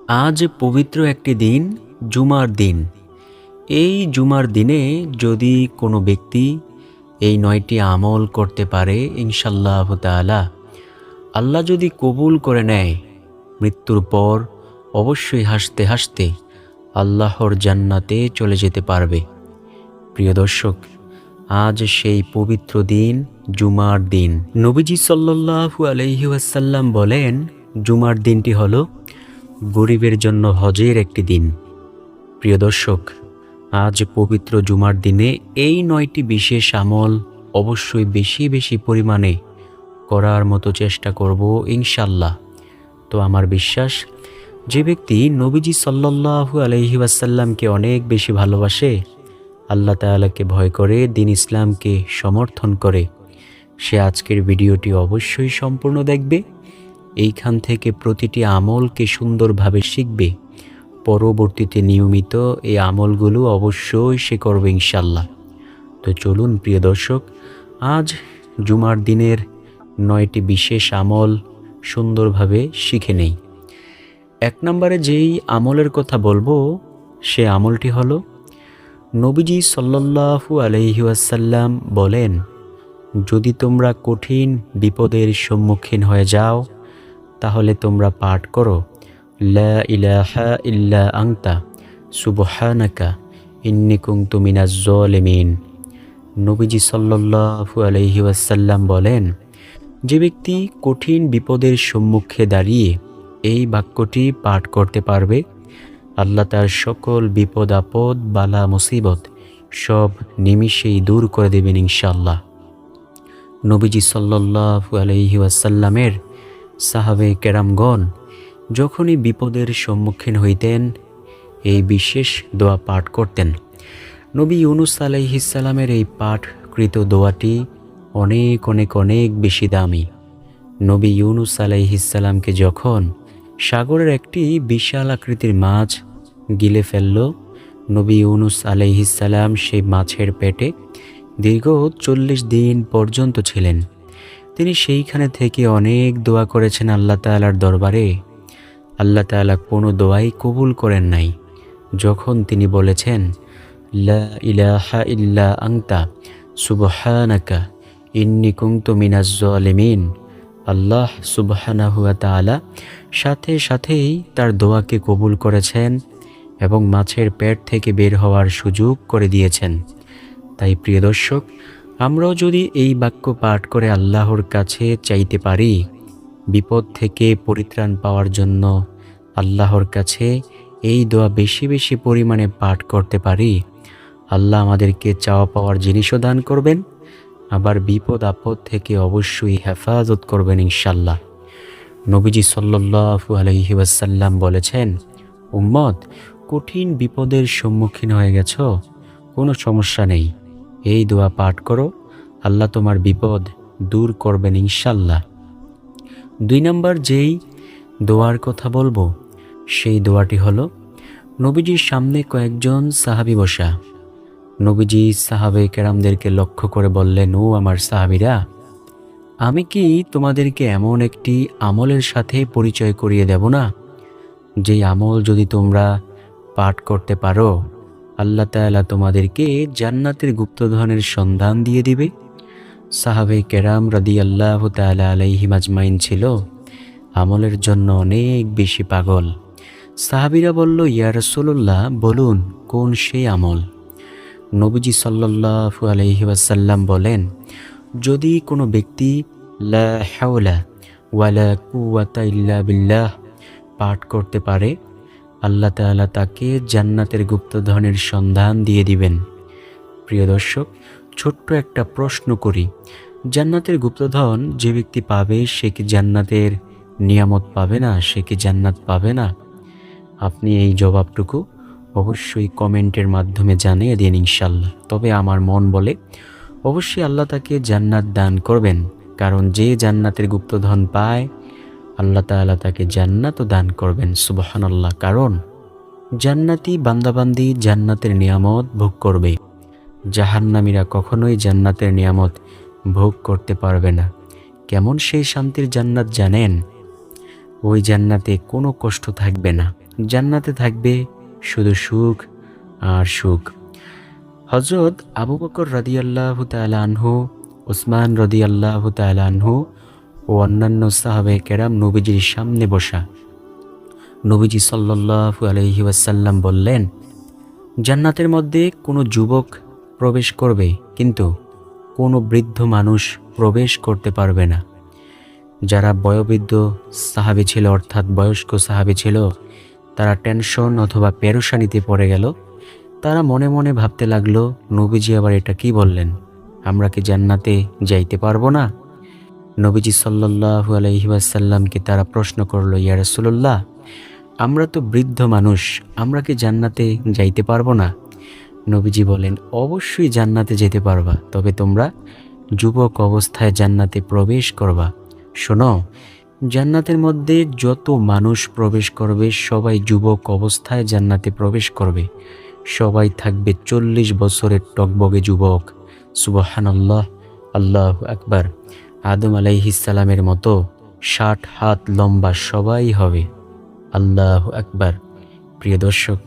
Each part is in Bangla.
আজ পবিত্র একটি দিন, জুমার দিন। এই জুমার দিনে যদি কোনো ব্যক্তি এই 9টি আমল করতে পারে, ইনশাআল্লাহ তাআলা আল্লাহ যদি কবুল করে নেয়, মৃত্যুর পর অবশ্যই হাসতে হাসতে আল্লাহর জান্নাতে চলে যেতে পারবে। প্রিয় দর্শক, আজ সেই পবিত্র দিন, জুমার দিন। নবীজি সাল্লাল্লাহু আলাইহি ওয়াসাল্লাম বলেন, জুমার দিনটি হলো গরিবের জন্য হজের একটি দিন। প্রিয় দর্শক, আজ পবিত্র জুমার দিনে এই 9টি বিশেষ আমল অবশ্যই বেশি বেশি পরিমাণে করার মতো চেষ্টা করব ইনশাআল্লাহ। তো আমার বিশ্বাস, যে ব্যক্তি নবীজি সাল্লাল্লাহু আলাইহি ওয়াসাল্লামকে অনেক বেশি ভালোবাসে, আল্লাহ তাআলাকে ভয় করে, দ্বীন ইসলামকে সমর্থন করে, সে আজকের ভিডিওটি অবশ্যই সম্পূর্ণ দেখবে। এইখান থেকে প্রতিটি আমলকে সুন্দরভাবে শিখবে। পরবর্তীতে নিয়মিত এই আমলগুলো অবশ্যই সে করবে ইনশাআল্লাহ। তো চলুন প্রিয় দর্শক, আজ জুমার দিনের 9টি বিশেষ আমল সুন্দরভাবে শিখে নেই। 1 নম্বরে যেই আমলের কথা বলবো, সে আমলটি হলো, নবীজি সাল্লাল্লাহু আলাইহি ওয়াসাল্লাম বলেন, যদি তোমরা কঠিন বিপদের সম্মুখীন হয়ে যাও, তাহলে তোমরা পাঠ করো, লা ইলাহা ইল্লা আনতা সুবহানাকা ইন্নী কুনতু মিনাজ জালিমিন। নবীজি সাল্লাল্লাহু আলাইহি ওয়াসাল্লাম বলেন, যে ব্যক্তি কঠিন বিপদের সম্মুখে দাঁড়িয়ে এই বাক্যটি পাঠ করতে পারবে, আল্লাহ তার সকল বিপদ আপদ, বালা মুসিবত সব নিমিষেই দূর করে দেবেন ইনশাআল্লাহ। নবীজি সাল্লাল্লাহু আলাইহি ওয়াসাল্লামের সাহাবে কেরামগণ যখনই বিপদের সম্মুখীন হইতেন, এই বিশেষ দোয়া পাঠ করতেন। নবী ইউনুস আলাইহিস সালামের এই পাঠকৃত দোয়াটি অনেক অনেক অনেক বেশি দামি। নবী ইউনুস আলাইহিস সালামকে যখন সাগরের একটি বিশাল আকৃতির মাছ গিলে ফেলল, নবী ইউনুস আলাইহিস সালাম সেই মাছের পেটে দীর্ঘ 40 দিন পর্যন্ত ছিলেন। তিনি সেইখানে থেকে অনেক দোয়া করেছেন আল্লাহ তাআলার দরবারে। আল্লাহ তাআলা কোনো দোয়াই কবুল করেন নাই। যখন তিনি বলেছেন, লা ইলাহা ইল্লা আনতা সুবহানাকা ইন্নী কুনতু মিনাজ জালিমিন, আল্লাহ সুবহানাহু ওয়া তাআলা সাথে সাথেই তার দোয়াকে কবুল করেছেন এবং মাছের পেট থেকে বের হওয়ার সুযোগ করে দিয়েছেন। তাই প্রিয় দর্শক, আমরাও যদি এই বাক্য পাঠ করে আল্লাহর কাছে চাইতে পারি, বিপদ থেকে পরিত্রাণ পাওয়ার জন্য আল্লাহর কাছে এই দোয়া বেশি বেশি পরিমাণে পাঠ করতে পারি, আল্লাহ আমাদেরকে চাওয়া পাওয়ার জিনিসও দান করবেন, আবার বিপদ আপদ থেকে অবশ্যই হেফাজত করবেন ইনশাআল্লাহ। নবীজি সাল্লাল্লাহু আলাইহি ওয়াসাল্লাম বলেছেন, উম্মত, কঠিন বিপদের সম্মুখীন হয়ে গেছো, কোনো সমস্যা নেই, এই দোয়া পাঠ করো, আল্লাহ তোমার বিপদ দূর করবেন ইনশাআল্লাহ। 2 নম্বর যেই দোয়ার কথা বলবো, সেই দোয়াটি হলো, নবীজির সামনে কয়েকজন সাহাবী বসা। নবীজি সাহাবে কেরামদেরকে লক্ষ্য করে বললেন, ও আমার সাহাবীরা, আমি কি তোমাদেরকে এমন একটি আমলের সাথে পরিচয় করিয়ে দেব না, যেই আমল যদি তোমরা পাঠ করতে পারো, আল্লাহ তাআলা তোমাদেরকে জান্নাতের গুপ্তধনের সন্ধান দিয়ে দিবে। সাহাবে কেরাম রাদিয়াল্লাহু তাআলা আলাইহিম আজমাইন ছিল আমলের জন্য অনেক বেশি পাগল। সাহাবীরা বলল, ইয়া রাসূলুল্লাহ, বলুন কোন সেই আমল? নবীজি সাল্লাল্লাহু আলাইহি ওয়াসাল্লাম বলেন, যদি কোনো ব্যক্তি লা হাওলা ওয়ালা কুওয়াতা ইল্লা বিল্লাহ পাঠ করতে পারে, আল্লাহ তাআলা তাকে জান্নাতের গুপ্তধনের সন্ধান দিয়ে দিবেন। প্রিয় দর্শক, ছোট্ট একটা প্রশ্ন করি, জান্নাতের গুপ্তধন যে ব্যক্তি পাবে, সে কি জান্নাতের নিয়ামত পাবে না? সে কি জান্নাত পাবে না? আপনি এই জবাবটুকু অবশ্যই কমেন্টের মাধ্যমে জানিয়ে দিন ইনশাআল্লাহ। তবে আমার মন বলে অবশ্যই আল্লাহ তাকে জান্নাত দান করবেন, কারণ যে জান্নাতের গুপ্তধন পায়, আল্লাহ তাআলা তাকে জান্নাতও দান করবেন। সুবহানাল্লাহ। কারণ জান্নাতি বান্দাবান্দি জান্নাতের নিয়ামত ভোগ করবে, জাহান্নামীরা কখনোই জান্নাতের নিয়ামত ভোগ করতে পারবে না। কেমন সেই শান্তির জান্নাত জানেন? ওই জান্নাতে কোনো কষ্ট থাকবে না, জান্নাতে থাকবে শুধু সুখ আর সুখ। হযরত আবু বকর রাদিয়াল্লাহু তাআলা আনহু, ওসমান রাদিয়াল্লাহু তাআলা আনহু ও অন্যান্য সাহাবায়ে কেরাম নবীজির সামনে বসা। নবীজি সাল্লাল্লাহু আলাইহি ওয়াসাল্লাম বললেন, জান্নাতের মধ্যে কোনো যুবক প্রবেশ করবে, কিন্তু কোনো বৃদ্ধ মানুষ প্রবেশ করতে পারবে না। যারা বয়োবৃদ্ধ সাহাবী ছিল, অর্থাৎ বয়স্ক সাহাবী ছিল, তারা টেনশন অথবা পেরেশানিতে পড়ে গেল। তারা মনে মনে ভাবতে লাগলো, নবীজি আবার এটা কি বললেন? আমরা কি জান্নাতে যাইতে পারবো না? নবীজি সাল্লাল্লাহু আলাইহি ওয়াসাল্লামকে তারা প্রশ্ন করলো, ইয়া রাসূলুল্লাহ, আমরা তো বৃদ্ধ মানুষ, আমরা কি জান্নাতে যাইতে পারবো না? নবীজি বলেন, অবশ্যই জান্নাতে যেতে পারবা, তবে তোমরা যুবক অবস্থায় জান্নাতে প্রবেশ করবা। শোনো, জান্নাতের মধ্যে যত মানুষ প্রবেশ করবে সবাই যুবক অবস্থায় জান্নাতে প্রবেশ করবে। সবাই থাকবে 40 বছরের টকবগে যুবক। সুবহানাল্লাহ, আল্লাহু আকবার। আদম আলাইহিস সালামের মতো 60 হাত লম্বা সবাই হবে। আল্লাহু আকবার। প্রিয় দর্শক,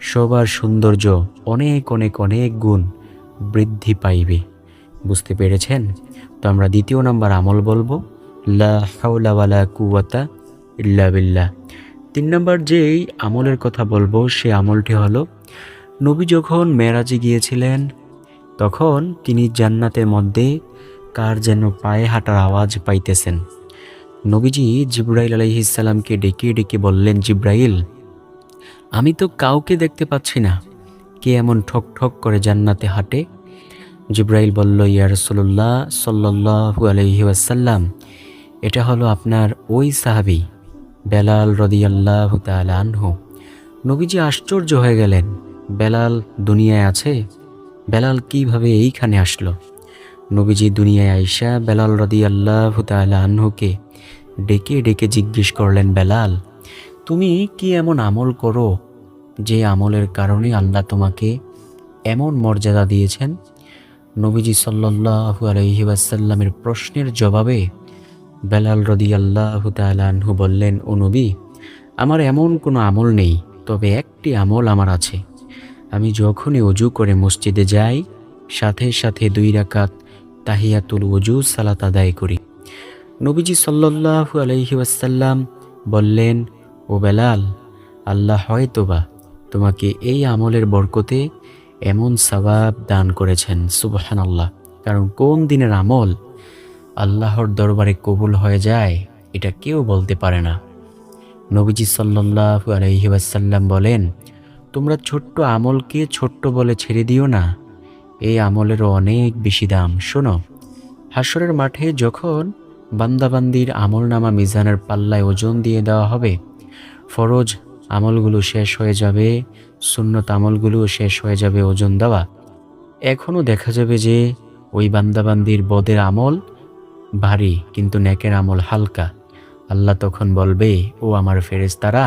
সবার সৌন্দর্য অনেক অনেক অনেক গুণ বৃদ্ধি পাইবে। বুঝতে পেরেছেন? তো আমরা দ্বিতীয় নাম্বার আমল বলবো, লা হাওলা ওয়ালা কুওয়াতা ইল্লা বিল্লাহ। 3 নাম্বার যেই আমলের কথা বলবো সে আমলটি হলো, নবী যখন মেরাজে গিয়েছিলেন তখন তিনি জান্নাতের মধ্যে কার যেন পায়ে হাঁটার আওয়াজ পাইতেছেন। নবীজি জিবরাইল আলাইহিস সালামকে ডেকে ডেকে বললেন, জিবরাইল, আমি তো কাউকে দেখতে পাচ্ছি না, কে এমন ঠক ঠক করে জান্নাতে হাঁটে? জিবরাইল বলল, ইয়া রাসূলুল্লাহ সাল্লাল্লাহু আলাইহি ওয়াসাল্লাম, এটা হলো আপনার ওই সাহাবী বেলাল রাদিয়াল্লাহু তাআলা আনহু। নবীজি আশ্চর্য হয়ে গেলেন, বেলাল দুনিয়ায় আছে? বেলাল কিভাবে এইখানে আসলো? নবীজি দুনিয়ায় আইসা বেলাল রাদিয়াল্লাহু তাআলা আনহুকে ডেকে ডেকে জিজ্ঞেস করলেন, বেলাল, তুমি কি এমন আমল করো যে আমলের কারণে আল্লাহ তোমাকে এমন মর্যাদা দিয়েছেন? নবীজি সাল্লাল্লাহু আলাইহি ওয়াসাল্লামের প্রশ্নের জবাবে বেলাল রাদিয়াল্লাহু তাআলা আনহু বললেন, ও নবী, আমার এমন কোনো আমল নেই, তবে একটি আমল আমার আছে। আমি যখনই ওযু করে মসজিদে যাই, সাথে সাথে 2 রাকাত তাহিয়াতুল ওযু সালাত আদায় করি। নবীজি সাল্লাল্লাহু আলাইহি ওয়াসাল্লাম বললেন, ও বেলাল, আল্লাহ হয়তোবা তোমাকে এই আমলের বরকতে এমন সওয়াব দান করেছেন। সুবহানাল্লাহ। কারণ কোন দিনের আমল আল্লাহর দরবারে কবুল হয়ে যায় এটা কেউ বলতে পারে না। নবীজি সাল্লাল্লাহু আলাইহি ওয়াসাল্লাম বলেন, তোমরা ছোট্ট আমলকে ছোট্ট বলে ছেড়ে দিও না, এই আমলেরও অনেক বেশি দাম। শোনো, হাসরের মাঠে যখন বান্দাবান্দির আমলনামা মিজানের পাল্লায় ওজন দিয়ে দেওয়া হবে, ফরজ আমলগুলো শেষ হয়ে যাবে, সুন্নত আমলগুলোও শেষ হয়ে যাবে ওজন দেওয়া। এখনও দেখা যাবে যে ওই বান্দাবান্দির বদের আমল ভারী, কিন্তু নেকের আমল হালকা। আল্লাহ তখন বলবে, ও আমার ফেরেশতারা,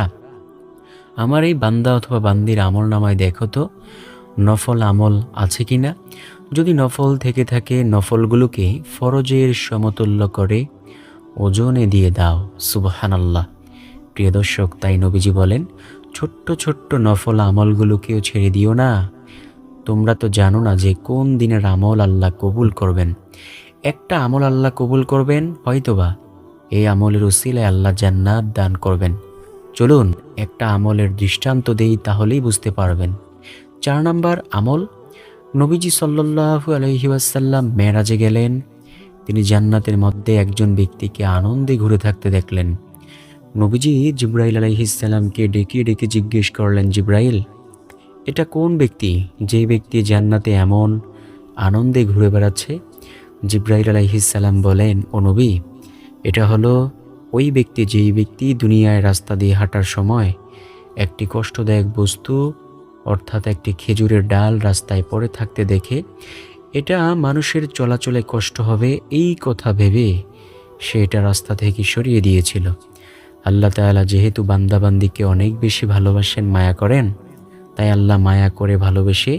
আমার এই বান্দা অথবা বান্দির আমল নামায় দেখো তো নফল আমল আছে কিনা। যদি নফল থেকে থাকে, নফলগুলোকে ফরজের সমতুল্য করে ওজনে দিয়ে দাও। সুবহানাল্লাহ। প্রিয় দর্শক, তাই নবীজি বলেন, ছোট্ট ছোট্ট নফল আমলগুলোকেও ছেড়ে দিও না। তোমরা তো জানো না যে কোন দিনের আমল আল্লাহ কবুল করবেন। একটা আমল আল্লাহ কবুল করবেন, হয়তোবা এই আমলের উসিলায় আল্লাহ জান্নাত দান করবেন। চলুন একটা আমলের দৃষ্টান্ত দেই, তাহলেই বুঝতে পারবেন। 4 নাম্বার আমল, নবীজি সাল্লাল্লাহু আলাইহি ওয়াসাল্লাম মেরাজে গেলেন। তিনি জান্নাতের মধ্যে একজন ব্যক্তিকে আনন্দে ঘুরে থাকতে দেখলেন। নবীজি জিবরাইল আলাইহিস সালামকে ডেকে ডেকে জিজ্ঞেস করলেন, জিবরাইল, এটা কোন ব্যক্তি যে ব্যক্তি জান্নাতে এমন আনন্দে ঘুরে বেড়াচ্ছে? জিবরাইল আলাইহিস সালাম বলেন, ও নবী, এটা হলো ওই ব্যক্তি যেই ব্যক্তি দুনিয়ায় রাস্তা দিয়ে হাঁটার সময় একটি কষ্টদায়ক বস্তু, অর্থাৎ একটি খেজুরের ডাল রাস্তায় পড়ে থাকতে দেখে এটা মানুষের চলাচলে কষ্ট হবে এই কথা ভেবে সে এটা রাস্তা থেকে সরিয়ে দিয়েছিল। আল্লাহ তাআলা যেহেতু বান্দাবান্দিকে অনেক বেশি ভালোবাসেন, মায়া করেন, তাই আল্লাহ মায়া করে ভালোবেসে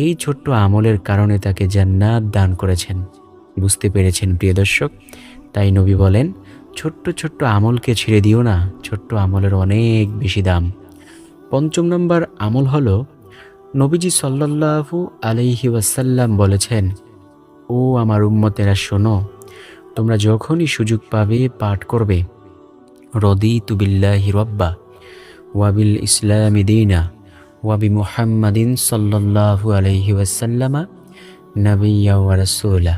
এই ছোট্ট আমলের কারণে তাকে জান্নাত দান করেছেন। বুঝতে পেরেছেন প্রিয় দর্শক? তাই নবী বলেন, ছোট্ট ছোট্ট আমলকে ছেড়ে দিও না, ছোট্ট আমলের অনেক বেশি দাম। পঞ্চম নম্বর আমল হলো নবীজি সাল্লাল্লাহু আলাইহি ওয়াসাল্লাম বলেছেন, ও আমার উম্মতেরা শোনো, তোমরা যখনই সুযোগ পাবে পাঠ করবে, রদিতু বিল্লাহি রাব্বা ওয়া বিল ইসলামি দীনা ওয়া বি মুহাম্মাদিন সাল্লাল্লাহু আলাইহি ওয়াসাল্লামা নাবিয়্যা ওয়া রাসূলা।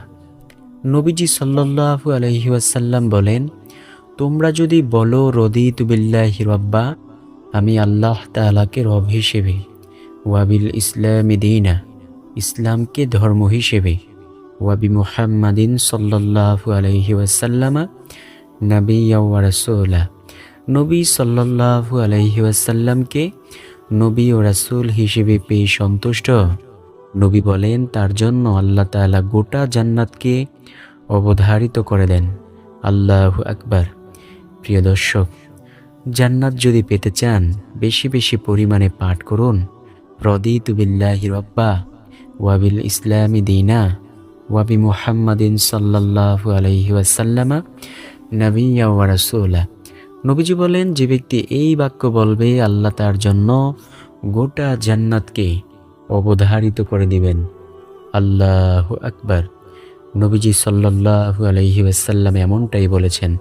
নবীজি সাল্লাল্লাহু আলাইহি ওয়াসাল্লাম বলেন, তোমরা যদি বলো রদিতু বিল্লাহি রাব্বা, আমি আল্লাহ তাআলাকে রব হিসেবে, ওয়া বিল ইসলামি দীনা, ইসলামকে ধর্ম হিসেবে, ওয়া বি মুহাম্মাদিন সাল্লাল্লাহু আলাইহি ওয়াসাল্লামা নাবিয়্যা ওয়া রাসূলা, নবী সাল্লাল্লাহু আলাইহি ওয়াসাল্লামকে নবী ও রাসূল হিসেবে পেয়ে সন্তুষ্ট। নবী বলেন, তার জন্য আল্লাহ তাআলা গোটা জান্নাতকে অবধারিত করে দেন। আল্লাহু আকবার। প্রিয় দর্শক, জান্নাত যদি পেতে চান বেশি বেশি পরিমাণে পাঠ করুন, রদিতু বিল্লাহি রাব্বা ওয়া বিল ইসলামি দীনা ওয়া বি মুহাম্মাদিন সাল্লাল্লাহু আলাইহি ওয়াসাল্লামা নাবিয়্যা ওয়া রাসূলা। নবীজি বলেন, যে ব্যক্তি এই বাক্য বলবে, আল্লাহ তার জন্য গোটা জান্নাতকে অবধারিত করে দিবেন। আল্লাহু আকবার। নবীজি সাল্লাল্লাহু আলাইহি ওয়াসাল্লাম এমনটাই বলেছেন।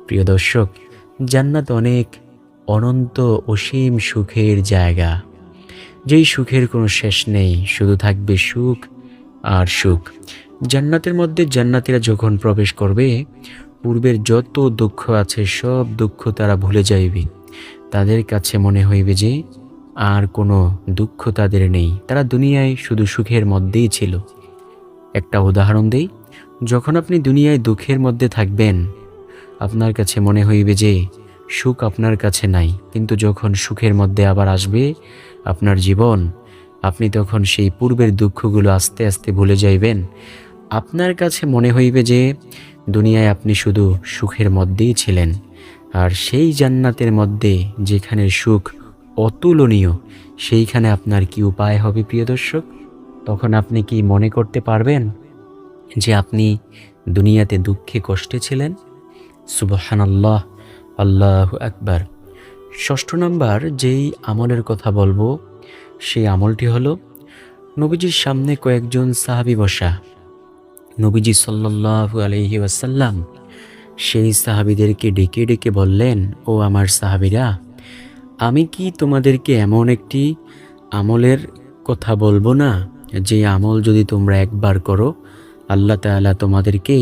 প্রিয় দর্শক, জান্নাত অনেক অনন্ত অসীম সুখের জায়গা, যেই সুখের কোনো শেষ নেই, শুধু থাকবে সুখ আর সুখ। জান্নাতের মধ্যে জান্নাতীরা যখন প্রবেশ করবে, পূর্বের যত দুঃখ আছে সব দুঃখ তারা ভুলে যাইবে। তাদের কাছে মনে হইবে যে আর কোনো দুঃখ তাদের নেই, তারা দুনিয়ায় শুধু সুখের মধ্যেই ছিল। একটা উদাহরণ দেই, যখন আপনি দুনিয়ায় দুঃখের মধ্যে থাকবেন, আপনার কাছে মনে হইবে যে সুখ আপনার কাছে নাই, কিন্তু যখন সুখের মধ্যে আবার আসবে আপনার জীবন, আপনি তখন সেই পূর্বের দুঃখগুলো আস্তে আস্তে ভুলে যাইবেন। আপনার কাছে মনে হইবে যে দুনিয়ায় আপনি শুধু সুখের মধ্যেই ছিলেন, আর সেই জান্নাতের মধ্যে যেখানে সুখ অতুলনীয়, সেইখানে আপনার কি উপায় হবে প্রিয় দর্শক? তখন আপনি কি মনে করতে পারবেন যে আপনি দুনিয়াতে দুঃখে কষ্টে ছিলেন? সুবহানাল্লাহ, আল্লাহু আকবার। ষষ্ঠ নাম্বার যেই আমলের কথা বলবো, সেই আমলটি হলো নবীজির সামনে কয়েকজন সাহাবী বসা। নবীজি সাল্লাল্লাহু আলাইহি ওয়াসাল্লাম সেই সাহাবীদেরকে ডেকে ডেকে বললেন, ও আমার সাহাবীরা, আমি কি তোমাদেরকে এমন একটি আমলের কথা বলবো না, যে আমল যদি তোমরা একবার করো, আল্লাহ তাআলা তোমাদেরকে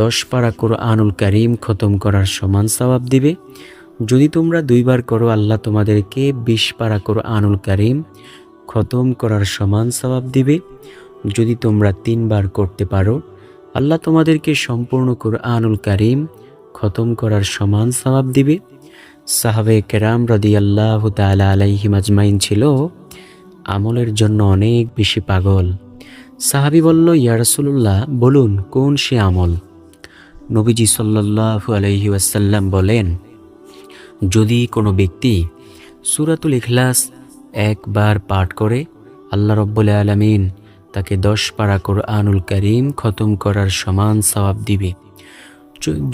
10 পারা কুরআনুল কারীম খতম করার সমান সওয়াব দিবে। যদি তোমরা 2 বার করো, আল্লাহ তোমাদেরকে 20 পারা কুরআনুল কারীম খতম করার সমান সওয়াব দিবে। যদি তোমরা 3 বার করতে পারো, আল্লাহ তোমাদেরকে সম্পূর্ণ কুরআনুল কারীম খতম করার সমান সওয়াব দিবে। সাহাবে কেরাম রাদিয়াল্লাহু তাআলা আলাইহিম আজমাইন ছিল আমলের জন্য অনেক বেশি পাগল। সাহাবী বলল, ইয়া রাসূলুল্লাহ, বলুন কোন সে আমল? নবীজি সাল্লাল্লাহু আলাইহি ওয়াসাল্লাম বলেন, যদি কোনো ব্যক্তি সূরাতুল ইখলাস একবার পাঠ করে, আল্লাহ রাব্বুল আলামিন তাকে 10 পারা কুরআনুল কারীম খতম করার সমান সওয়াব দিবে।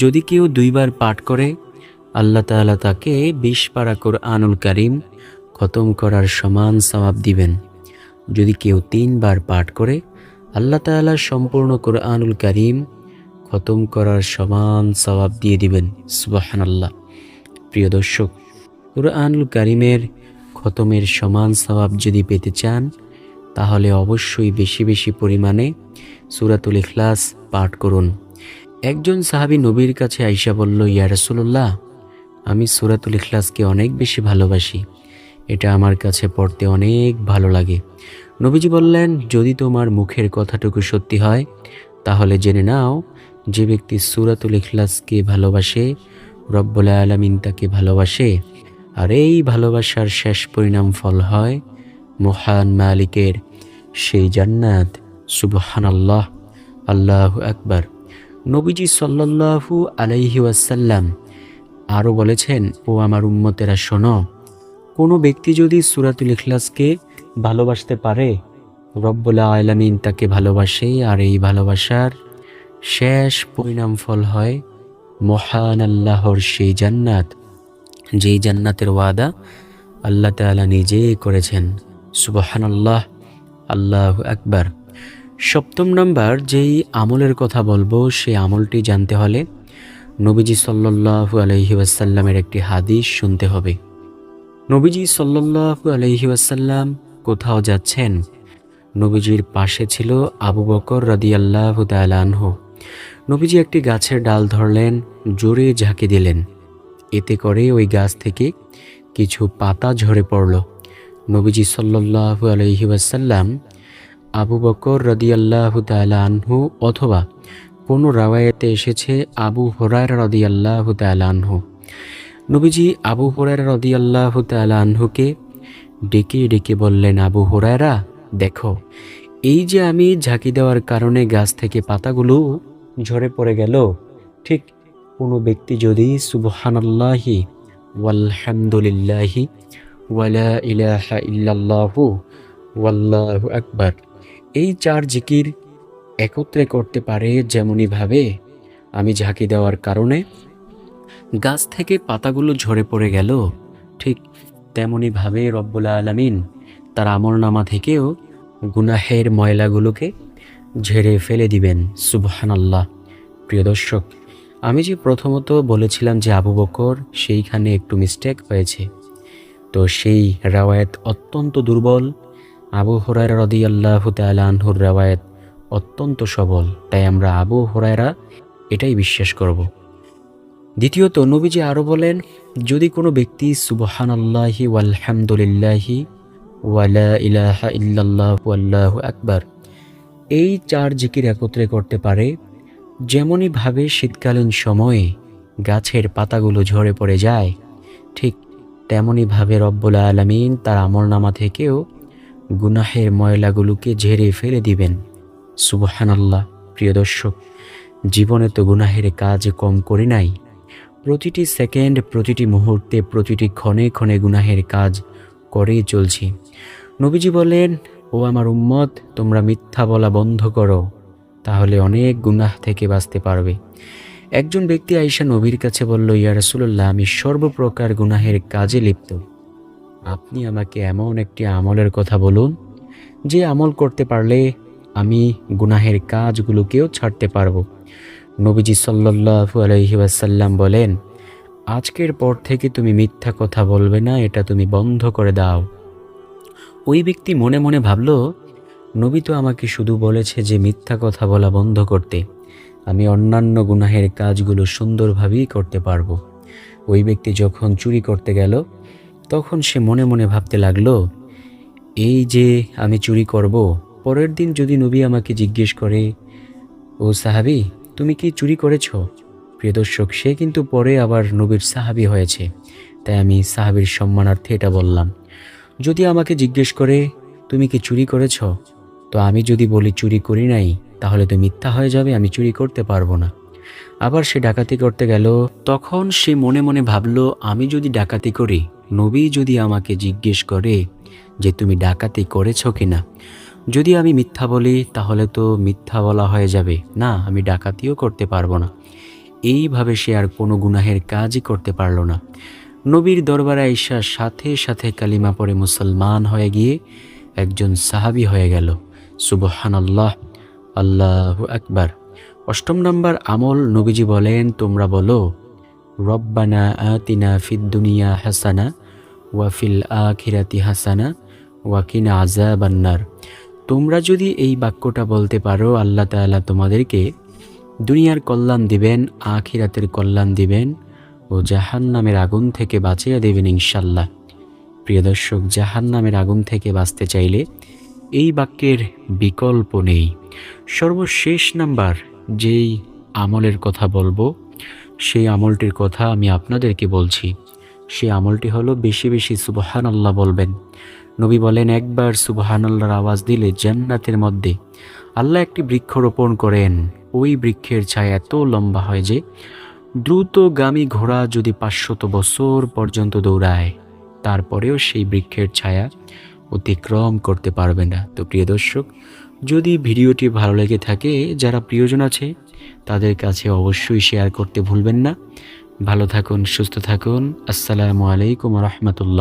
যদি কেউ 2 বার পাঠ করে, আল্লাহ তাআলা তাকে 20 পারা কুরআনুল কারীম খতম করার সমান সওয়াব দিবেন। যদি কেউ 3 বার পাঠ করে, আল্লাহ তাআলা সম্পূর্ণ কুরআনুল কারীম খতম করার সমান সওয়াব দিয়ে দিবেন। সুবহানাল্লাহ। প্রিয় দর্শক, কুরআনুল কারীমের খতমের সমান সওয়াব যদি পেতে চান, তাহলে অবশ্যই বেশি বেশি পরিমাণে সূরাতুল ইখলাস পাঠ করুন। একজন সাহাবী নবীর কাছে আইসা বলল, ইয়া রাসূলুল্লাহ, আমি সূরাতুল ইখলাসকে অনেক বেশি ভালোবাসি, এটা আমার কাছে পড়তে অনেক ভালো লাগে। নবীজি বললেন, যদি তোমার মুখের কথাটুকু সত্যি হয়, তাহলে জেনে নাও, যে ব্যক্তি সূরাতুল ইখলাসকে ভালোবাসে, রব্বুল আলামিন তাকে ভালোবাসে, আর এই ভালোবাসার শেষ পরিণাম ফল হয় মহান মালিকের সেই জান্নাত। সুবহানাল্লাহ, আল্লাহু আকবার। নবীজি সাল্লাল্লাহু আলাইহি ওয়াসাল্লাম আরও বলেছেন, ও আমার উম্মতেরা শোনো, কোনো ব্যক্তি যদি সূরাতুল ইখলাসকে ভালোবাসতে পারে, রব্বুল আলামিন তাকে ভালোবাসে, আর এই ভালোবাসার শেষ পরিণাম ফল হয় মহান আল্লাহর সেই জান্নাত, যেই জান্নাতের ওয়াদা আল্লাহ তাআলা নিজেই করেছেন। সুবহানাল্লাহ, আল্লাহু আকবার। সপ্তম নাম্বার যেই আমলের কথা বলবো, সেই আমলটি জানতে হলে নবীজি সাল্লাল্লাহু আলাইহি ওয়াসাল্লামের একটি হাদিস শুনতে হবে। নবীজি সাল্লাল্লাহু আলাইহি ওয়াসাল্লাম কোথাও যাচ্ছেন, নবীজির পাশে ছিল আবু বকর রাদিয়াল্লাহু তাআলা আনহু। নবীজি একটি গাছের ডাল ধরলেন, জোরে ঝাঁকি দিলেন। এতে করে ওই গাছ থেকে কিছু পাতা ঝরে পড়ল। নবীজি সাল্লাল্লাহু আলাইহি ওয়াসাল্লাম আবু বকর রাদিয়াল্লাহু তাআলা আনহু, অথবা কোনো রাওয়ায়াতে এসেছে আবু হুরায়রা রাদিয়াল্লাহু তাআলা আনহু, নবীজি আবু হুরায়রা রাদিয়াল্লাহু তাআলা আনহুকে ডেকে ডেকে বললেন, আবু হুরায়রা, দেখো, এই যে আমি ঝাঁকি দেওয়ার কারণে গাছ থেকে পাতাগুলো ঝরে পড়ে গেল, ঠিক কোনো ব্যক্তি যদি সুবহানাল্লাহি ওয়ালহামদুলিল্লাহি ওয়ালা ইলাহা ইল্লাল্লাহু ওয়াল্লাহু আকবার, এই 4 জিকির একত্রে করতে পারে, যেমনইভাবে আমি ঝাঁকি দেওয়ার কারণে গাছ থেকে পাতাগুলো ঝরে পড়ে গেল, ঠিক তেমনইভাবে রব্বুল আলামিন তার আমলনামা থেকেও গুনাহের ময়লাগুলোকে ঝেড়ে ফেলে দিবেন। সুবহানাল্লাহ। প্রিয় দর্শক, আমি যে প্রথমত বলেছিলাম যে আবু বকর, সেইখানে একটু মিস্টেক হয়েছে, তো সেই রাওয়ায়াত অত্যন্ত দুর্বল। আবু হুরায়রা রাদিয়াল্লাহু তাআলা আনহুর রাওয়ায়াত অত্যন্ত সবল, তাই আমরা আবু হুরায়রা এটাই বিশ্বাস করব। দ্বিতীয়ত, নবীজি আরও বলেন, যদি কোনো ব্যক্তি সুবহানাল্লাহি ওয়ালহামদুলিল্লাহি ওয়ালা ইলাহা ইল্লাল্লাহু আল্লাহু আকবার, এই 4 জিকির একত্রে করতে পারে, যেমনইভাবে শীতকালীন সময়ে গাছের পাতাগুলো ঝরে পড়ে যায়, ঠিক তেমনইভাবে রব্বুল আলামিন তার আমলনামা থেকেও গুনাহের ময়লাগুলোকে ঝেড়ে ফেলে দিবেন। সুবহানাল্লাহ। প্রিয় দর্শক, জীবনে তো গুনাহের কাজ কম করি নাই, প্রতিটি সেকেন্ড, প্রতিটি মুহূর্তে, প্রতিটি ক্ষণে ক্ষণে গুনাহের কাজ করেই চলছি। নবীজি বলেন, ও আমার উম্মত, তোমরা মিথ্যা বলা বন্ধ করো, তাহলে অনেক গুনাহ থেকে বাঁচতে পারবে। একজন ব্যক্তি আয়েশা নবীর কাছে বলল, ইয়া রাসূলুল্লাহ, আমি সর্বপ্রকার গুনাহের কাজে লিপ্ত, আপনি আমাকে এমন একটি আমলের কথা বলুন যে আমল করতে পারলে আমি গুনাহের কাজগুলোকেও ছাড়তে পারবো। নবীজি সাল্লাল্লাহু আলাইহি ওয়াসাল্লাম বলেন, আজকের পর থেকে তুমি মিথ্যা কথা বলবে না, এটা তুমি বন্ধ করে দাও। ওই ব্যক্তি মনে মনে ভাবল, নবী তো আমাকে শুধু বলেছে যে মিথ্যা কথা বলা বন্ধ করতে, আমি অন্যান্য গুনাহের কাজগুলো সুন্দরভাবেই করতে পারবো। ওই ব্যক্তি যখন চুরি করতে গেল, তখন সে মনে মনে ভাবতে লাগলো, এই যে আমি চুরি করব, পরের দিন যদি নবী আমাকে জিজ্ঞেস করে, ও সাহাবী, তুমি কি চুরি করেছ? প্রিয় দর্শক, সে কিন্তু পরে আবার নবীর সাহাবী হয়েছে, তাই আমি সাহাবীর সম্মানার্থে এটা বললাম। যদি আমাকে জিজ্ঞেস করে, তুমি কি চুরি করেছ, তো আমি যদি বলি চুরি করি নাই, তাহলে তো মিথ্যা হয়ে যাবে, আমি চুরি করতে পারবো না। আবার সে ডাকাতি করতে গেল, তখন সে মনে মনে ভাবলো, আমি যদি ডাকাতি করি, নবী যদি আমাকে জিজ্ঞেস করে যে তুমি ডাকাতি করেছ কিনা, যদি আমি মিথ্যা বলি, তাহলে তো মিথ্যা বলা হয়ে যাবে, না আমি ডাকাতিও করতে পারবো না। এইভাবে সে আর কোনো গুনাহের কাজই করতে পারলো না। নবীর দরবারে আয়েশার সাথে সাথে কালিমা পড়ে মুসলমান হয়ে গিয়ে একজন সাহাবী হয়ে গেল। সুবহানাল্লাহ, আল্লাহু আকবার। অষ্টম নাম্বার আমল, নবীজি বলেন, তোমরা বলো, রব্বানা আতিনা ফিদ দুনিয়া হাসানা ওয়া ফিল আখিরাতি হাসানা ওয়া কিনা আযাবান্নার। তোমরা যদি এই বাক্যটা বলতে পারো, আল্লাহ তাআলা তোমাদেরকে দুনিয়ার কল্যাণ দিবেন, আখিরাতের কল্যাণ দিবেন ও জাহান্নামের আগুন থেকে বাঁচিয়ে দেবেন ইনশাল্লাহ। প্রিয় দর্শক, জাহান্নামের আগুন থেকে বাঁচতে চাইলে এই বাক্যের বিকল্প নেই। সর্বশেষ নাম্বার যেই আমলের কথা বলবো, সেই আমলটির কথা আমি আপনাদেরকে বলছি। সেই আমলটি হলো বেশি বেশি সুবহানাল্লাহ বলবেন। নবী বলেন, একবার সুবহানাল্লাহর আওয়াজ দিলে জান্নাতের মধ্যে আল্লাহ একটি বৃক্ষ রোপণ করেন। ওই বৃক্ষের ছায়া এত লম্বা হয় যে দ্রুতগামী ঘোড়া যদি 500 বছর পর্যন্ত দৌড়ায়, তারপরেও সেই বৃক্ষের ছায়া অতিক্রম করতে পারবে না। তো প্রিয় দর্শক, যদি ভিডিওটি ভালো লেগে থাকে, যারা প্রিয়জন আছে তাদের কাছে অবশ্যই শেয়ার করতে ভুলবেন না। ভালো থাকুন, সুস্থ থাকুন। আসসালামু আলাইকুম ওয়া রাহমাতুল্লাহ।